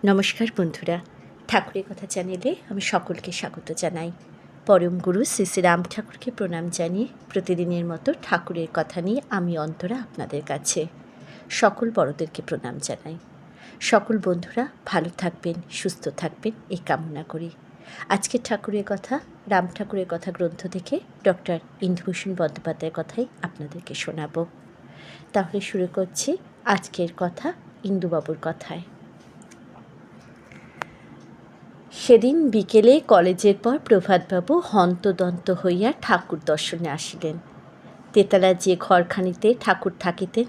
নমস্কার বন্ধুরা, ঠাকুরের কথা চ্যানেলে আমি সকলকে স্বাগত জানাই। পরম গুরু শ্রী শ্রী রাম ঠাকুরকে প্রণাম জানিয়ে প্রতিদিনের মতো ঠাকুরের কথা নিয়ে আমি অন্তরা আপনাদের কাছে। সকল বড়দেরকে প্রণাম জানাই। সকল বন্ধুরা ভালো থাকবেন, সুস্থ থাকবেন এই কামনা করি। আজকের ঠাকুরের কথা রাম ঠাকুরের কথা গ্রন্থ থেকে ডক্টর ইন্দুভূষণ বন্দ্যোপাধ্যায়ের কথাই আপনাদেরকে শোনাবো। তাহলে শুরু করছি আজকের কথা ইন্দুবাবুর কথায়। সেদিন বিকেলে কলেজের পর প্রভাতবাবু হন্তদন্ত হইয়া ঠাকুর দর্শনে আসিলেন। তেতলা যে ঘরখানিতে ঠাকুর থাকিতেন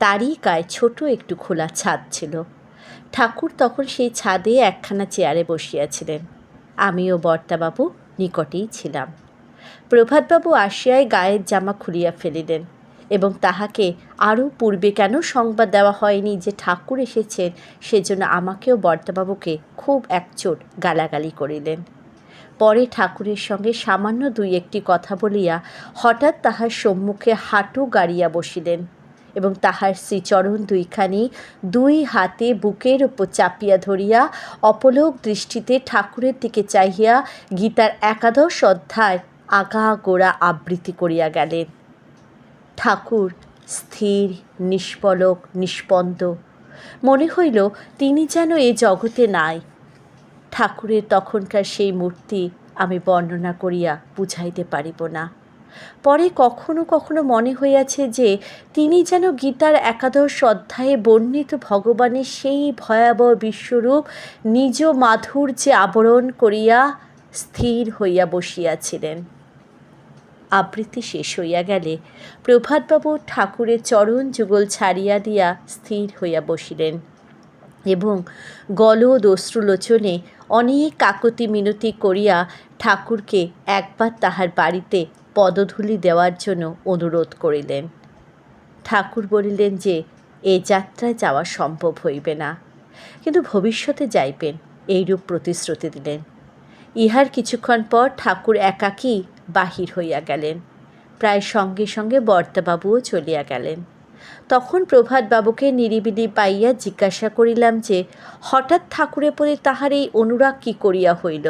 তারই গায়ে ছোট একটু খোলা ছাদ ছিল। ঠাকুর তখন সেই ছাদে একখানা চেয়ারে বসিয়াছিলেন। আমিও বর্তাবাবু নিকটেই ছিলাম। প্রভাতবাবু আসিয়ায় গায়ের জামা খুলিয়া ফেলিলেন এবং তাহাকে আরও পূর্বে কেন সংবাদ দেওয়া হয়নি যে ঠাকুর এসেছেন সেজন্য আমাকেও বর্তাবাবুকে খুব একচোট গালাগালি করিলেন। পরে ঠাকুরের সঙ্গে সামান্য দুই একটি কথা বলিয়া হঠাৎ তাহার সম্মুখে হাঁটু গাড়িয়া বসিলেন এবং তাহার শ্রীচরণ দুইখানি দুই হাতে বুকের ওপর চাপিয়া ধরিয়া অপলক দৃষ্টিতে ঠাকুরের দিকে চাহিয়া গীতার একাদশ অধ্যায় আগাগোড়া আবৃত্তি করিয়া গেলেন। ঠাকুর স্থির, নিষ্পলক, নিষ্পন্দ। মনে হইল তিনি যেন এ জগতে নাই। ঠাকুরের তখনকার সেই মূর্তি আমি বর্ণনা করিয়া বুঝাইতে পারিব না। পরে কখনো কখনো মনে হইয়াছে যে তিনি যেন গীতার একাদশ অধ্যায়ে বর্ণিত ভগবানের সেই ভয়াবহ বিশ্বরূপ নিজ মাধুর্যে আবরণ করিয়া স্থির হইয়া বসিয়াছিলেন। আবৃত্তি শেষ হইয়া গেলে প্রভাতবাবু ঠাকুরের চরণ যুগল ছাড়িয়া দিয়া স্থির হইয়া বসিলেন এবং গলদ অশ্রুলোচনে অনেক কাকতি মিনতি করিয়া ঠাকুরকে একবার তাহার বাড়িতে পদধূলি দেওয়ার জন্য অনুরোধ করিলেন। ঠাকুর বলিলেন যে এ যাত্রায় যাওয়া সম্ভব হইবে না, কিন্তু ভবিষ্যতে যাইবেন এইরূপ প্রতিশ্রুতি দিলেন। ইহার কিছুক্ষণ পর ঠাকুর একাকী বাহির হইয়া গেলেন। প্রায় সঙ্গে সঙ্গে বর্তাবাবুও চলিয়া গেলেন। তখন প্রভাতবাবুকে নিরিবিলি পাইয়া জিজ্ঞাসা করিলাম যে হঠাৎ ঠাকুরের প্রতি তাহার এই অনুরাগ কী করিয়া হইল।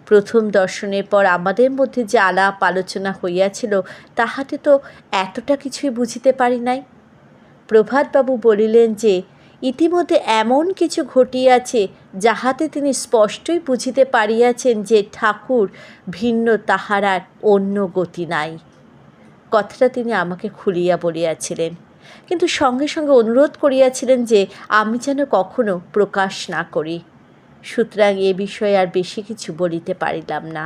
প্রথম দর্শনের পর আমাদের মধ্যে যে আলাপ আলোচনা হইয়াছিল তাহাতে তো এতটা কিছুই বুঝিতে পারি নাই। প্রভাতবাবু বলিলেন যে ইতিমধ্যে এমন কিছু ঘটিয়াছে যাহাতে তিনি স্পষ্টই বুঝিতে পারিয়াছেন যে ঠাকুর ভিন্ন, তাহার আর অন্য গতি নাই। কথাটা তিনি আমাকে খুলিয়া বলিয়াছিলেন, কিন্তু সঙ্গে সঙ্গে অনুরোধ করিয়াছিলেন যে আমি যেন কখনো প্রকাশ না করি। সুতরাং এ বিষয়ে আর বেশি কিছু বলিতে পারিলাম না।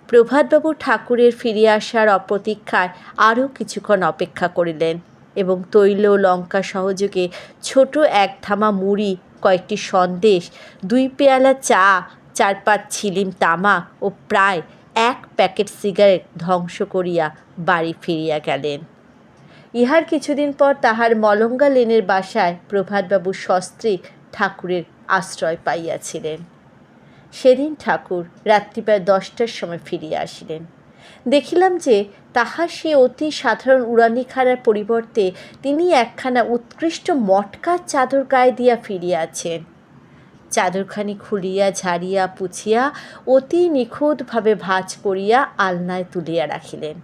প্রভাতবাবু ঠাকুরের ফিরিয়া আসার অপ্রতীক্ষায় আরও কিছুক্ষণ অপেক্ষা করিলেন এবং তৈল লঙ্কা সহযোগে ছোট এক থামা মুড়ি, কয়েকটি সন্দেশ, 2 পেয়ালা চা, 4-5 ছিলিম তামাক ও প্রায় 1 প্যাকেট সিগারেট ধ্বংস করিয়া বাড়ি ফিরিয়া গেলেন। ইহার কিছুদিন পর তাহার মলঙ্গা লেনের বাসায় প্রভাতবাবু সস্ত্রীক ঠাকুরের আশ্রয় পাইয়াছিলেন। সেদিন ঠাকুর রাত্রি প্রায় 10টার সময় ফিরিয়া আসিলেন। দেখিলাম যে তাহার সে অতি সাধারণ উড়ানিখানার পরিবর্তে তিনি একখানা উৎকৃষ্ট মটকার চাদর গায়ে দিয়া ফিরিয়াছেন। চাদরখানি খুলিয়া ঝাড়িয়া পুছিয়া অতি নিখুঁতভাবে ভাঁজ করিয়া আলনায় তুলিয়া রাখিলেন।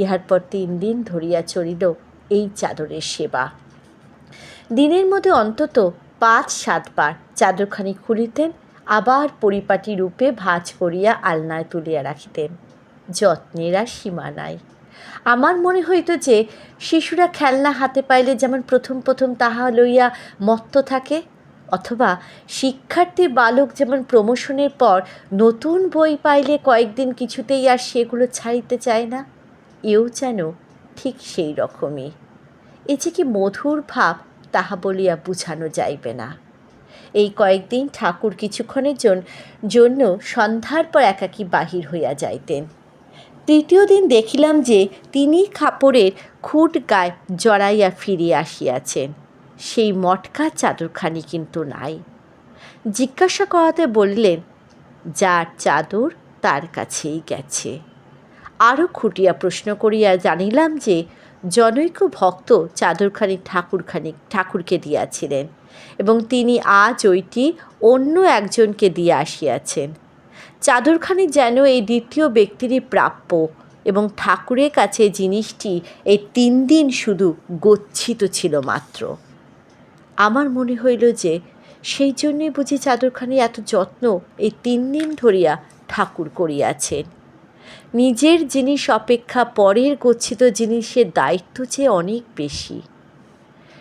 ইহার পর 3 দিন ধরিয়া চলিল এই চাদরের সেবা। দিনের মধ্যে অন্তত 5-7 বার চাদরখানি খুলিতেন, আবার পরিপাটি রূপে ভাঁজ করিয়া আলনায় তুলিয়া রাখিতেন। যত্নের আর সীমা নাই। আমার মনে হইত যে শিশুরা খেলনা হাতে পাইলে যেমন প্রথম প্রথম তাহা লইয়া মত্ত থাকে, অথবা শিক্ষার্থী বালক যেমন প্রমোশনের পর নতুন বই পাইলে কয়েকদিন কিছুতেই আর সেগুলো ছাড়িতে চায় না, এও যেন ঠিক সেই রকমই। এ যে কি মধুর ভাব তাহা বলিয়া বুঝানো যাইবে না। এই কয়েকদিন ঠাকুর কিছুক্ষণের জন্য সন্ধ্যার পর একাকী বাহির হইয়া যাইতেন। তৃতীয় দিন দেখিলাম যে তিনি কাপড়ের খুঁট গায়ে জড়াইয়া ফিরিয়া আসিয়াছেন। সেই মটকা চাদরখানি কিন্তু নাই। জিজ্ঞাসা করাতে বলিলেন, যার চাদর তার কাছেই গেছে। আরও খুঁটিয়া প্রশ্ন করিয়া জানিলাম যে জনৈক ভক্ত চাদরখানি ঠাকুরকে দিয়াছিলেন এবং তিনি আজ ওইটি অন্য একজনকে দিয়ে আসিয়াছেন। চাদরখানি যেন এই দ্বিতীয় ব্যক্তিরই প্রাপ্য এবং ঠাকুরের কাছে জিনিসটি এই 3 দিন শুধু গচ্ছিত ছিল মাত্র। আমার মনে হইল যে সেই জন্যই বুঝি চাদরখানি এত যত্ন এই 3 দিন ধরিয়া ঠাকুর করিয়াছেন। নিজের জিনিস অপেক্ষা পরের গচ্ছিত জিনিসের দায়িত্ব যে অনেক বেশি।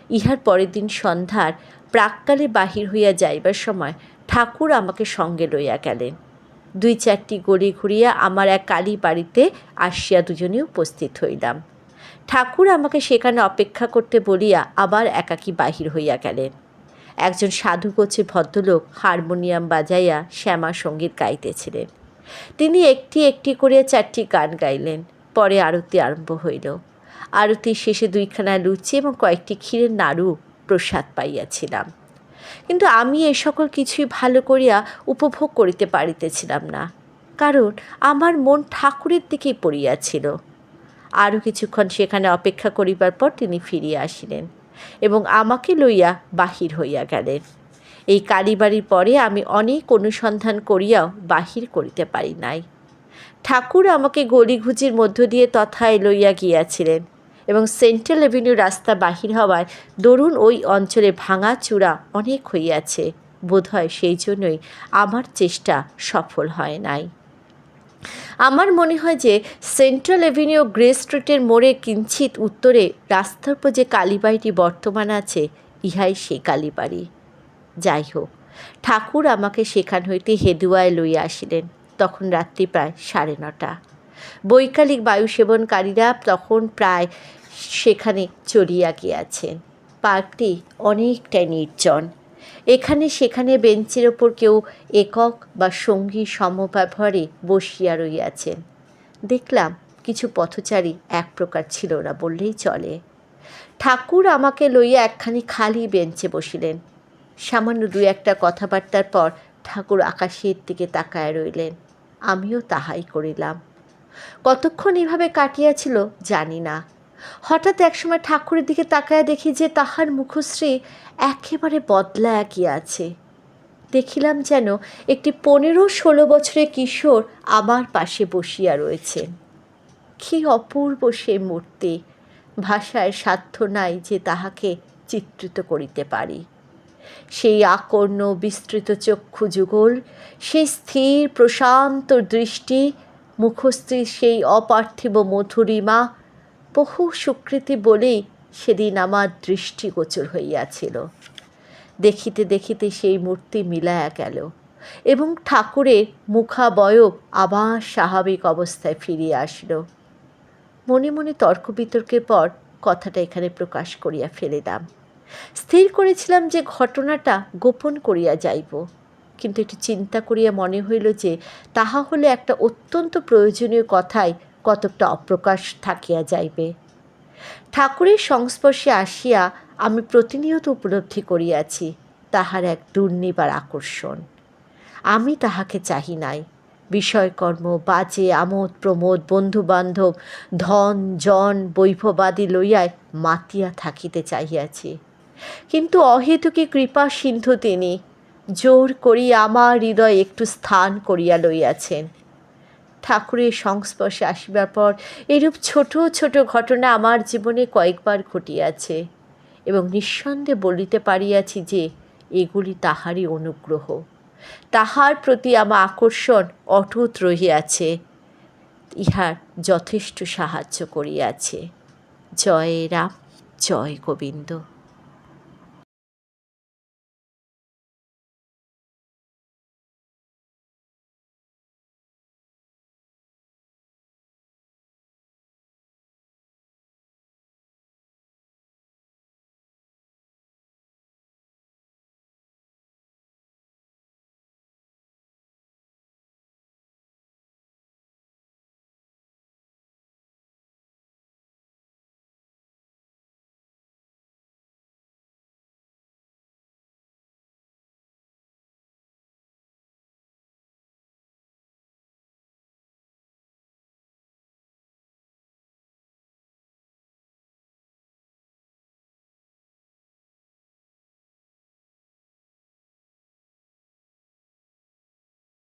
ইহার পরের দিন সন্ধ্যার প্রাক্কালে বাহির হইয়া যাইবার সময় ঠাকুর আমাকে সঙ্গে লইয়া গেলেন। 2-4টি গলি ঘুরিয়া আমার এক কালী বাড়িতে আসিয়া দুজনে উপস্থিত হইলাম। ঠাকুর আমাকে সেখানে অপেক্ষা করতে বলিয়া আবার একাকী বাহির হইয়া গেলেন। একজন সাধুগোছে ভদ্রলোক হারমোনিয়াম বাজাইয়া শ্যামা সঙ্গীত গাইতেছিলেন। তিনি একটি একটি করিয়া 4টি গান গাইলেন। পরে আরতি আরম্ভ হইল। আরতির শেষে 2খানা লুচি এবং কয়েকটি ক্ষীরের নাড়ু প্রসাদ পাইয়াছিলাম, কিন্তু আমি এ সকল কিছুই ভালো করিয়া উপভোগ করিতে পারিতেছিলাম না, কারণ আমার মন ঠাকুরের দিকেই পড়িয়াছিল। আরও কিছুক্ষণ সেখানে অপেক্ষা করিবার পর তিনি ফিরিয়া আসিলেন এবং আমাকে লইয়া বাহির হইয়া গেলেন। এই কালীবাড়ির পরে আমি অনেক অনুসন্ধান করিয়াও বাহির করিতে পারি নাই। ঠাকুর আমাকে গলিঘুচির মধ্য দিয়ে তথায় লইয়া গিয়াছিলেন এবং সেন্ট্রাল এভিনিউ রাস্তা বাহির হওয়ায় দরুন ওই অঞ্চলে ভাঙা চূড়া অনেক হইয়াছে। বোধহয় সেই জন্যই আমার চেষ্টা সফল হয় নাই। আমার মনে হয় যে সেন্ট্রাল এভিনিউ গ্রে স্ট্রিটের মোড়ে কিঞ্চিত উত্তরে রাস্তার উপর যে কালীবাড়িটি বর্তমান আছে, ইহাই সেই কালীবাড়ি। যাই হোক, ঠাকুর আমাকে সেখান হইতে হেদুয়ায় লইয়া আসিলেন। তখন রাত্রি প্রায় 9:30। বৈকালিক বায়ু সেবনকারীরা তখন প্রায় সেখানে চলিয়া গিয়াছেন। পার্কটি অনেকটাই নির্জন। এখানে সেখানে বেঞ্চের ওপর কেউ একক বা সঙ্গী সমব্যবহারে বসিয়া রইয়াছেন। দেখলাম কিছু পথচারী এক প্রকার ছিল না বললেই চলে। ঠাকুর আমাকে লইয়া একখানি খালি বেঞ্চে বসিলেন। সামান্য 2-1টা কথাবার্তার পর ঠাকুর আকাশের দিকে তাকায় রইলেন। আমিও তাহাই করিলাম। কতক্ষণ এভাবে কাটিয়াছিল জানি না। হঠাৎ একসময় ঠাকুরের দিকে তাকায়া দেখি যে তাহার মুখশ্রী একেবারে বদলায়া গিয়াছে। দেখিলাম যেন একটি 15-16 বছরের কিশোর আমার পাশে বসিয়া রয়েছেন। কি অপূর্ব সে মূর্তি! ভাষায় সাধ্য নাই যে তাহাকে চিত্রিত করিতে পারি। সেই আকর্ণ বিস্তৃত চক্ষু যুগল, সেই স্থির প্রশান্ত দৃষ্টি, মুখস্থির সেই অপার্থিব মধুরিমা, বহু সুকৃতি বলেই সেদিন আমার দৃষ্টিগোচর হইয়াছিল। দেখিতে দেখিতে সেই মূর্তি মিলায়া গেল এবং ঠাকুরের মুখাবয়ব আবার স্বাভাবিক অবস্থায় ফিরিয়া আসিল। মনে মনে তর্ক বিতর্কের পর কথাটা এখানে প্রকাশ করিয়া ফেলিলাম। স্থির করেছিলাম যে ঘটনাটা গোপন করিয়া যাইব, কিন্তু একটু চিন্তা করিয়া মনে হইল যে তাহা হলে একটা অত্যন্ত প্রয়োজনীয় কথাই কতকটা অপ্রকাশ থাকিয়া যাইবে। ঠাকুরের সংস্পর্শে আসিয়া আমি প্রতিনিয়ত উপলব্ধি করিয়াছি তাহার এক দুর্নিবার আকর্ষণ। আমি তাহাকে চাহি নাই। বিষয়কর্ম, বাজে, আমোদ প্রমোদ, বন্ধুবান্ধব, ধন জন, বৈভবাদি লইয়াই মাতিয়া থাকিতে চাহিয়াছি, কিন্তু অহেতুকী কৃপা সিন্ধু তিনি জোর করিয়া আমার হৃদয়ে একটু স্থান করিয়া লইয়াছেন। ঠাকুরের সংস্পর্শে আসিবার পর এরূপ ছোট ছোট ঘটনা আমার জীবনে কয়েকবার ঘটিয়াছে এবং নিঃসন্দেহে বলিতে পারিয়াছি যে এগুলি তাহারই অনুগ্রহ। তাহার প্রতি আমার আকর্ষণ অটুট রহিয়াছে, ইহার যথেষ্ট সাহায্য করিয়াছে। জয় রাম, জয় গোবিন্দ।